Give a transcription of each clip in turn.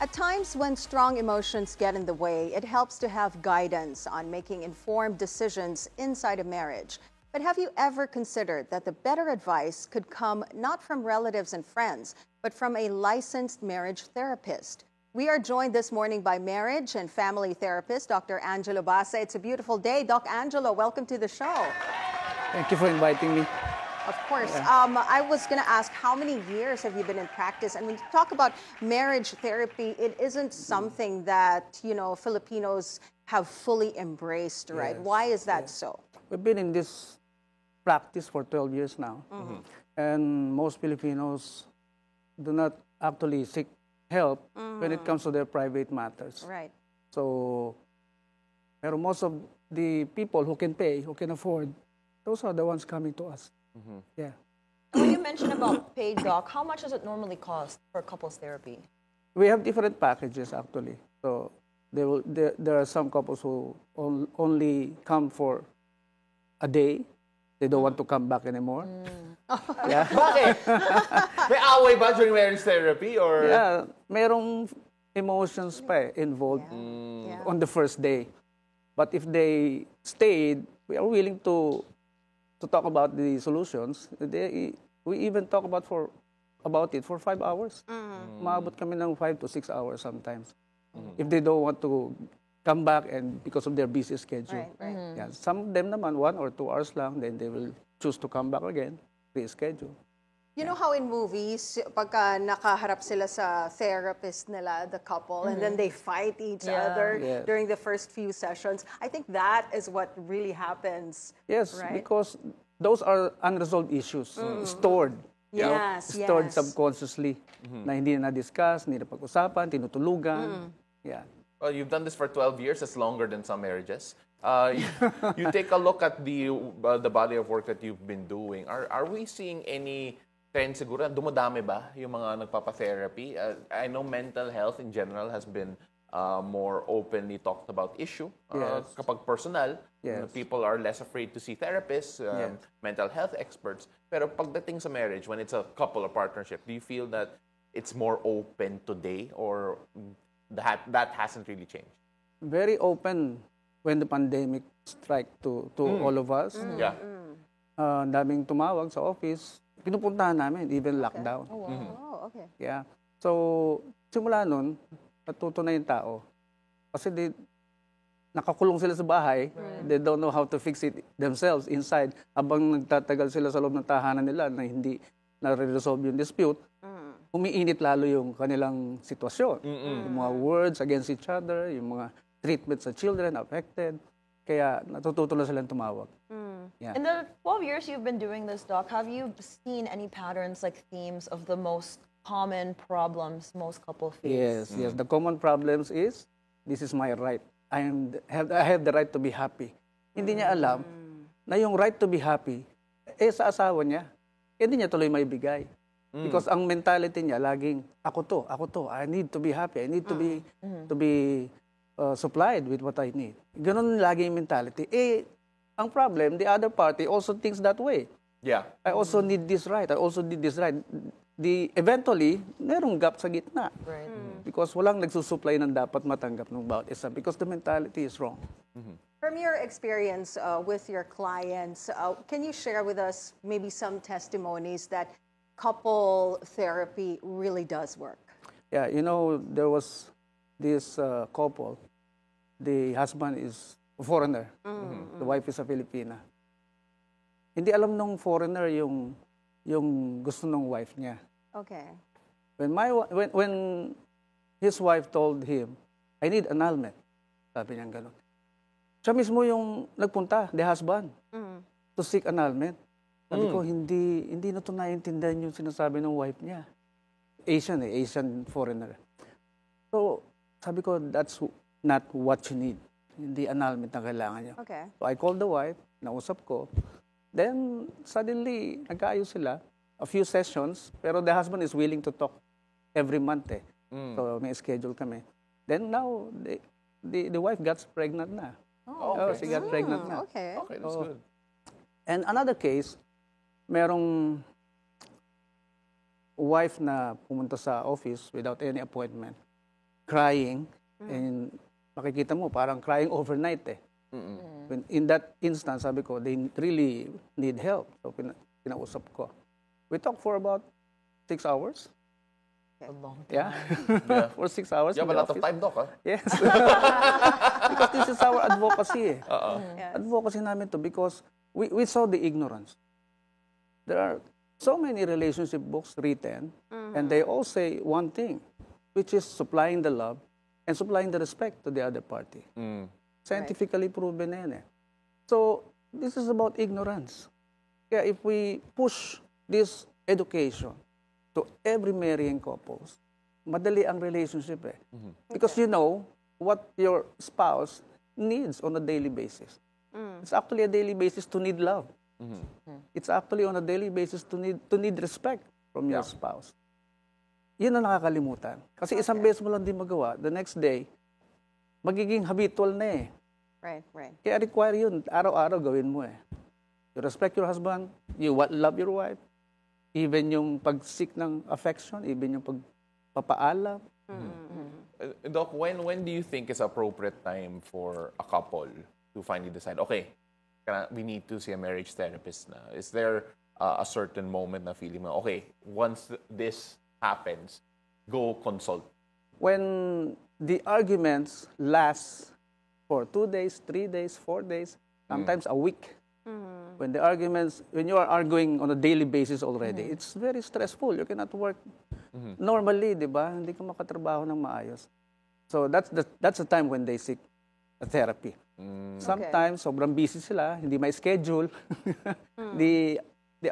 At times when strong emotions get in the way, it helps to have guidance on making informed decisions inside a marriage. But have you ever considered that the better advice could come not from relatives and friends, but from a licensed marriage therapist? We are joined this morning by marriage and family therapist, Dr. Angelo Basa. It's a beautiful day. Doc Angelo, welcome to the show. Thank you for inviting me. Of course. I was going to ask, how many years have you been in practice? And when you talk about marriage therapy, it isn't something that, Filipinos have fully embraced, right? Yes, Why is that so? We've been in this practice for 12 years now. And most Filipinos do not actually seek help when it comes to their private matters. Right. So, pero most of the people who can pay, who can afford, those are the ones coming to us. Yeah. When you mentioned about paid, Doc, how much does it normally cost for couples therapy? We have different packages actually. So there are some couples who only come for a day. They don't want to come back anymore. Yeah. Bakit? May away ba during marriage therapy? Or? Yeah, merong emotions pa involved on the first day. But if they stayed, we are willing to talk about the solutions. We even talk about it for 5 hours. Maabot kami ng 5 to 6 hours sometimes. If they don't want to come back and because of their busy schedule. Right. Yeah, some of them naman 1 or 2 hours lang, then they will choose to come back again, reschedule. You know how in movies, pagka nakaharap sila sa therapist nila, the couple, and then they fight each other during the first few sessions. I think that is what really happens. Yes, right? because those are unresolved issues, stored. Stored subconsciously, na hindi na-discuss, hindi na-pag-usapan, tinutulugan. Yeah. Well, you've done this for 12 years. That's longer than some marriages. You take a look at the body of work that you've been doing. Are we seeing any trend siguro? Dumadami ba yung mga nagpapa-therapy? I know mental health in general has been more openly talked about issue. Kapag personal, people are less afraid to see therapists, mental health experts. Pero pagdating sa marriage, when it's a couple or partnership, do you feel that it's more open today or that hasn't really changed? Very open when the pandemic struck to all of us. Yeah. Daming tumawag sa office. Pinupuntahan namin, even lockdown. Oh, wow. Okay. Yeah. So, simula nun, natuto na yung tao. Kasi nakakulong sila sa bahay, they don't know how to fix it themselves inside. Habang nagtatagal sila sa loob ng tahanan nila na hindi na-resolve yung dispute, umiinit lalo yung kanilang sitwasyon. Yung mga words against each other, yung mga treatment sa children affected. Kaya natututo na silang tumawag. Yeah. In the 12 years you've been doing this, Doc, have you seen any patterns, like themes of the most common problems most couples face? Yes. The common problems is, this is my right. I have the right to be happy. Hindi niya alam na yung right to be happy, sa asawa niya, hindi niya tuloy maibigay. Because ang mentality niya, laging, ako to, I need to be happy, I need to be supplied with what I need. Ganun lagi yung mentality. Ang problem, the other party also thinks that way. Yeah. I also need this right. I also need this right. Eventually, merong gap sa gitna. Right. Because walang nagsusupply ng dapat matanggap ng bawat isa. Because the mentality is wrong. From your experience with your clients, can you share with us maybe some testimonies that couple therapy really does work? Yeah, there was this couple. The husband is a foreigner. The wife is a Filipina. Hindi alam nung foreigner yung gusto ng wife niya. Okay. When his wife told him, I need annulment, sabi niya gano'n. Siya mismo yung nagpunta, the husband, to seek annulment. Sabi ko, hindi na ito naiintindihan yung sinasabi ng wife niya. Asian foreigner. So, sabi ko, that's not what you need. Hindi annulment na kailangan niya. Okay. So I called the wife, nausap ko. Then, suddenly, nagkaayos sila. A few sessions, pero the husband is willing to talk every month. So may schedule kami. Then now, the wife got pregnant na. She got pregnant na. Okay. Okay, that's good. And another case, merong wife na pumunta sa office without any appointment. crying, and makikita mo, parang crying overnight eh. When, in that instance, sabi ko, they really need help. So, kinausap ko. We talked for about 6 hours. A long Yeah. Yeah. For 6 hours. You have in a the lot of office. time, Doc, huh? Yes. Because this is our advocacy. Yes. Advocacy namin to because we saw the ignorance. There are so many relationship books written, and they all say one thing, which is supplying the love and supplying the respect to the other party. Scientifically proven na yan eh. So, this is about ignorance. Kaya if we push this education to every marrying couples, madali ang relationship eh. Because you know what your spouse needs on a daily basis. It's actually a daily basis to need love. It's actually on a daily basis to need respect from your spouse. Yun ang nakakalimutan. Kasi isang beses mo lang di magawa, the next day, magiging habitual na eh. Right, right. Kaya require yun, araw-araw gawin mo eh. You respect your husband, you love your wife, even yung pag-seek ng affection, even yung pagpapaalam. Doc, when do you think is appropriate time for a couple to finally decide, okay, we need to see a marriage therapist na? Is there a certain moment na feeling mo, okay, once this happens, go consult? When the arguments last for 2 days, 3 days, 4 days, sometimes a week. When you are arguing on a daily basis already, it's very stressful. You cannot work normally, di ba? Hindi ka makatrabaho ng maayos. So that's the time when they seek a therapy. Sometimes, sobrang busy sila, hindi may schedule. The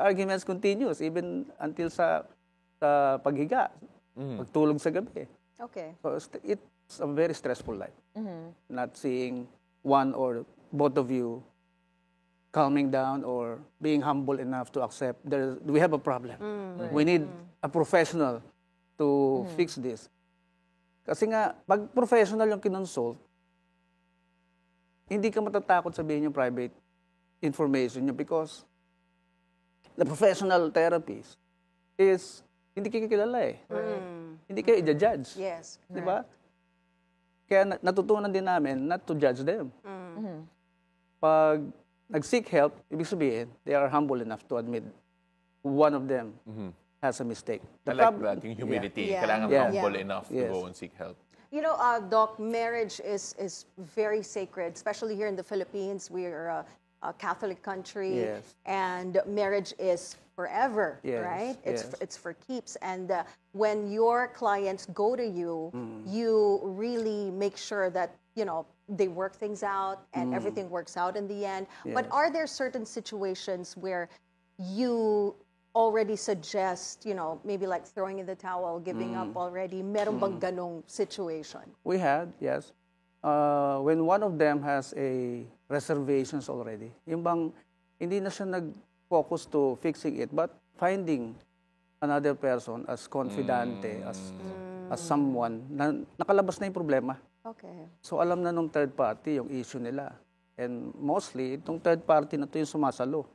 arguments continues even until sa paghiga, pagtulog sa gabi. Okay. So it's a very stressful life. Not seeing one or both of you calming down or being humble enough to accept we have a problem. We need a professional to fix this. Kasi nga, pag professional yung kinonsult, hindi ka matatakot sabihin yung private information nyo because the professional therapist is hindi kayo kilala eh. Hindi kayo i-judge. Yes. Di ba? Kaya natutunan din namin not to judge them. Pag nag-seek help, ibig sabihin, they are humble enough to admit one of them has a mistake. I like that, yung humility. Yeah. Kailangan Yeah. humble Yeah. enough to Yes. go and seek help. You know, Doc, marriage is very sacred, especially here in the Philippines. We are a Catholic country, Yes. and marriage is forever, Yes, right? yes. It's for keeps. And when your clients go to you, you really make sure that they work things out and everything works out in the end. But Yes. are there certain situations where you already suggest, maybe like throwing in the towel, giving up already? Meron bang ganong situation? We had, yes. When one of them has a reservations already, yung bang hindi na siya nag-focus to fixing it, but finding another person as confidante, as someone na nakalabas na yung problema. Okay. So alam na nung third party yung issue nila. And mostly, itong third party na to yung sumasalo.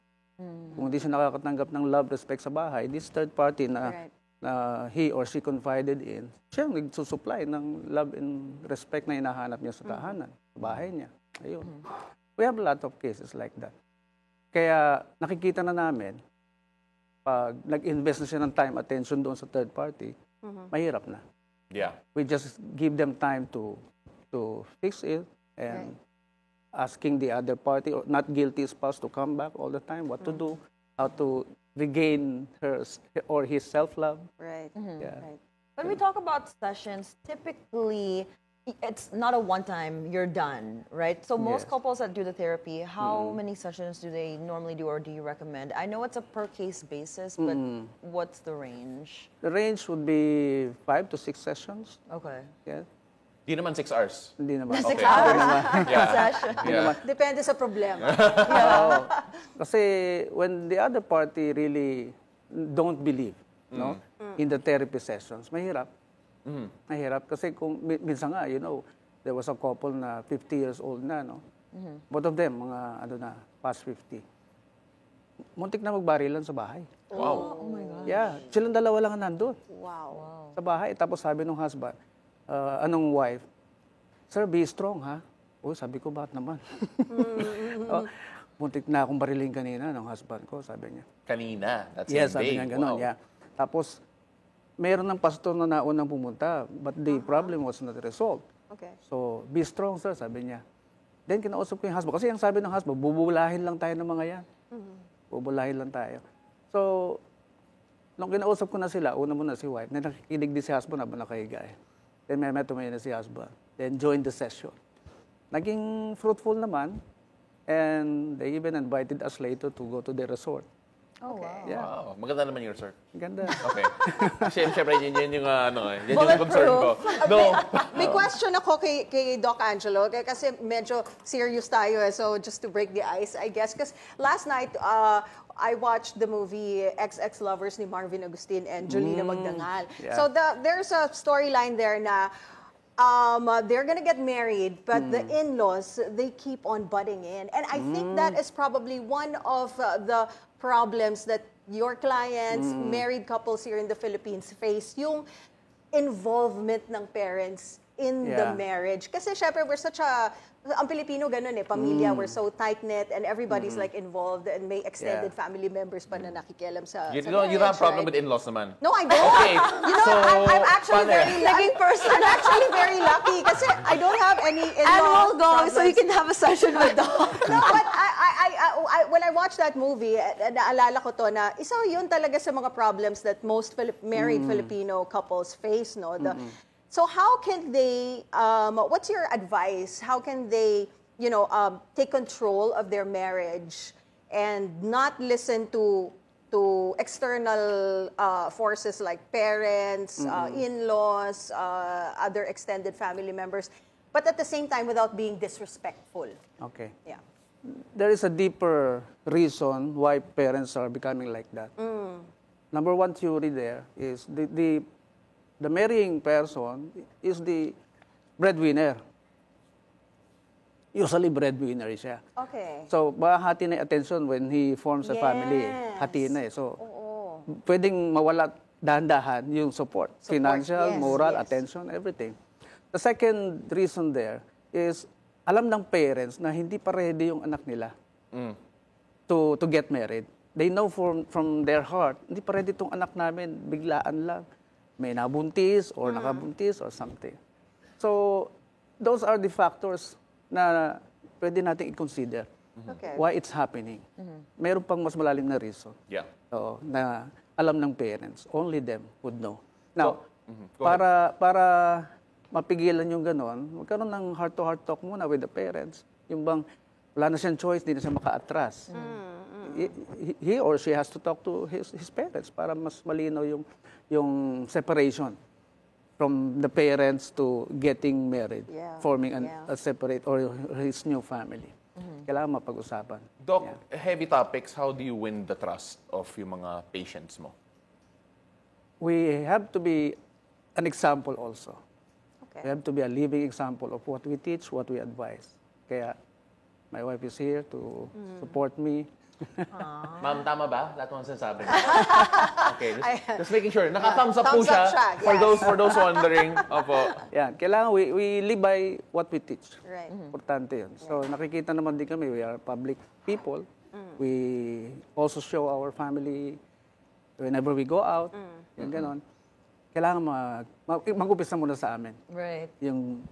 Kung hindi siya nakakatanggap ng love, respect sa bahay, this third party na Right. he or she confided in, siya ang nagsusupply ng love and respect na hinahanap niya sa tahanan, sa bahay niya. Ayun. We have a lot of cases like that. Kaya nakikita na namin, pag nag-invest na siya ng time, attention doon sa third party, mahirap na. Yeah. We just give them time to fix it and asking the other party or not guilty spouse to come back all the time, what to do, how to regain her or his self-love. Right. Yeah. Right. When we talk about sessions, typically it's not a one-time, you're done, right? So most Yes. couples that do the therapy, how many sessions do they normally do or do you recommend? I know it's a per-case basis, but what's the range? The range would be 5 to 6 sessions. Okay. Yeah. Di naman 6 hours. Hindi naman. 6 Okay. hours Yeah. session. Yeah. Depende sa problema. Oo. Kasi when the other party really don't believe in the therapy sessions, mahirap. Mahirap. Kasi kung minsan nga, there was a couple na 50 years old na, no? Both of them, mga past 50. Muntik na magbarilan sa bahay. Wow. Oh my God. Yeah. Silang dalawa lang ang nandun Wow. sa bahay. Tapos sabi ng husband, anong wife, "Sir, be strong, ha?" Oh, sabi ko, "Bakit naman?" Oh, muntik na akong barilin kanina ng husband ko, sabi niya. Kanina. That's Yes, the sabi day. niya ganun, Wow. yeah. Tapos, meron ng pastor na naunang pumunta, but the problem was not resolved. Okay. So, be strong, sir, sabi niya. Then, kinausap ko yung husband. Kasi ang sabi ng husband, bubulahin lang tayo ng mga yan. Bubulahin lang tayo. So, nung kinausap ko na sila, una muna si wife, na nakikinig din si husband habang nakahiga eh. Then, may tumayo na si husband. Then, join the session. Naging fruitful naman. And they even invited us later to go to the resort. Oh, wow. Yeah. Wow. Maganda naman yun, sir. Ganda. Okay. Siyempre, yun yung yan yung concern ko. No. May question ako kay Doc Angelo kasi medyo serious tayo so just to break the ice, I guess. Because last night, I watched the movie XX Lovers ni Marvin Agustin and Jolina Magdangal. Yeah. So there's a storyline there na they're gonna get married, but the in-laws, they keep on butting in. And I think that is probably one of the problems that your clients, married couples here in the Philippines face, yung involvement ng parents in the Yeah. marriage. Kasi syempre, we're such a, ang Pilipino ganun eh, pamilya, we're so tight-knit and everybody's like involved and may extended Yeah. family members pa na nakikialam sa You sa don't have marriage, problem right? with in-laws naman. No, I don't. Okay. You know, So, I'm actually paano very yan? lucky. I'm actually very lucky kasi I don't have any in-law And we'll go so you problems. can have a session with Doc. No, but when I watched that movie, naalala ko to na isa yun talaga sa mga problems that most married Filipino couples face, no? So how can they, what's your advice? How can they, take control of their marriage and not listen to external forces like parents, in-laws, other extended family members, but at the same time without being disrespectful? Okay. Yeah. There is a deeper reason why parents are becoming like that. Number one theory there is the marrying person is the breadwinner. Usually breadwinner siya. Okay. So, mahati na yung attention when he forms a family. Yes. Hati na eh. So, Oo. pwedeng mawala dahan-dahan yung support. Financial, yes, moral, yes. attention, everything. The second reason there is alam ng parents na hindi pa ready yung anak nila to get married. They know from their heart, hindi pa ready itong anak namin, biglaan lang. May nabuntis or nakabuntis or something. So, those are the factors na pwede natin i-consider. Okay. Why it's happening. Meron pang mas malalim na reason. Yeah. Oo, na alam ng parents. Only them would know. Now, Go ahead. para mapigilan yung ganon, magkaroon ng heart-to-heart talk muna with the parents. Yung bang wala na siyang choice, hindi na siya maka-atras. He or she has to talk to his parents para mas malinaw yung separation from the parents to getting married, Yeah, forming yeah. a separate or his new family. Kailangan mapag-usapan. Doc, heavy topics, how do you win the trust of yung mga patients mo? We have to be an example also. Okay. We have to be a living example of what we teach, what we advise. Kaya, my wife is here to support me. Ma'am, tama ba? Lahat ng sinasabi niyo? Okay, just making sure. Naka-thumbs up po Thumbs up siya. siya, yes. For those wondering. Opo. Yan, kailangan we live by what we teach. Right. Importante yun. So, nakikita naman din kami, we are public people. We also show our family whenever we go out. Yan, ganon. Kailangan mag-upisa muna sa amin. Right. Yung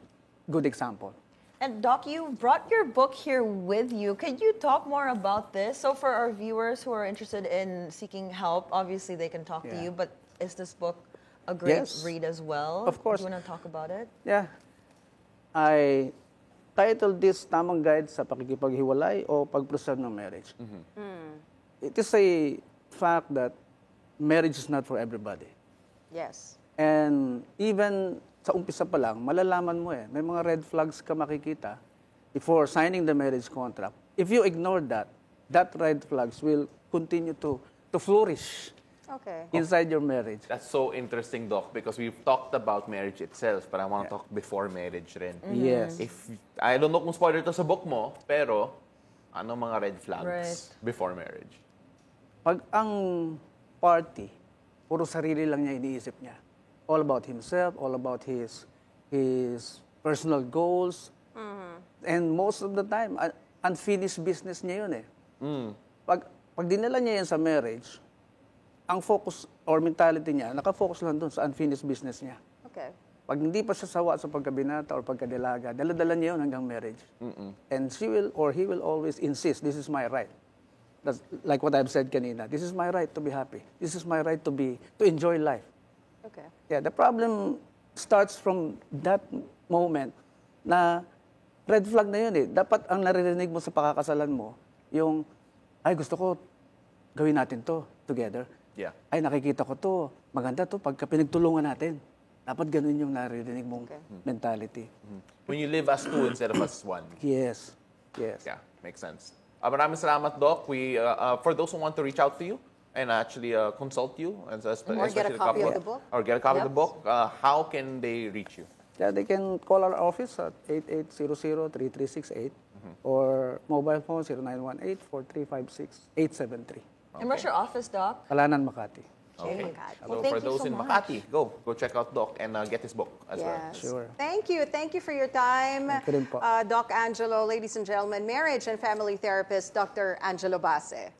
good example. And Doc, you brought your book here with you. Could you talk more about this? So for our viewers who are interested in seeking help, obviously they can talk to Yeah. you, but is this book a great Yes. read as well? Of course. Do you want to talk about it? Yeah. I titled this Tamang Guide sa Pakikipaghiwalay o Pag-preserve ng Marriage. It is a fact that marriage is not for everybody. Yes. And even sa umpisa pa lang, malalaman mo eh, may mga red flags ka makikita before signing the marriage contract. If you ignore that red flags will continue to flourish Okay. inside your marriage. That's so interesting, Doc, because we've talked about marriage itself, but I want to talk before marriage rin. Yes. I don't know kung spoiler to sa book mo, pero ano mga red flags Right. before marriage? Pag ang party, puro sarili lang niya iniisip niya. All about himself, all about his his personal goals. And most of the time, unfinished business niya yun eh. Pag dinala niya yan sa marriage, ang focus or mentality niya, nakafocus lang doon sa unfinished business niya. Okay. Pag hindi pa siya sawa sa pagkabinata or pagkadalaga, dala-dala niya yun hanggang marriage. And she will or he will always insist, this is my right. That's like what I've said kanina. This is my right to be happy. This is my right to enjoy life. Okay. Yeah, the problem starts from that moment na red flag na yun eh. Dapat ang naririnig mo sa pakakasalan mo, yung, ay gusto ko gawin natin to together. Yeah. Ay nakikita ko to, maganda to pagka pinagtulungan natin. Dapat ganun yung naririnig mong mentality. When you live as two instead of as one. Yes. Yes. Yeah, makes sense. Maraming salamat, Doc. For those who want to reach out to you and actually consult you, and Or get a copy of the book. Or get a copy of the Yep. book, how can they reach you? Yeah, they can call our office at 8800-3368 or mobile phone 0918-4356-873. And where's your office, Doc? Palanan, Makati. Okay. Makati. So Well, thank for you those so in much. Makati, go check out Doc and get his book as well. Yes. Sure. Thank you. Thank you for your time. Thank you rin po. Doc Angelo, ladies and gentlemen, marriage and family therapist, Dr. Angelo Base.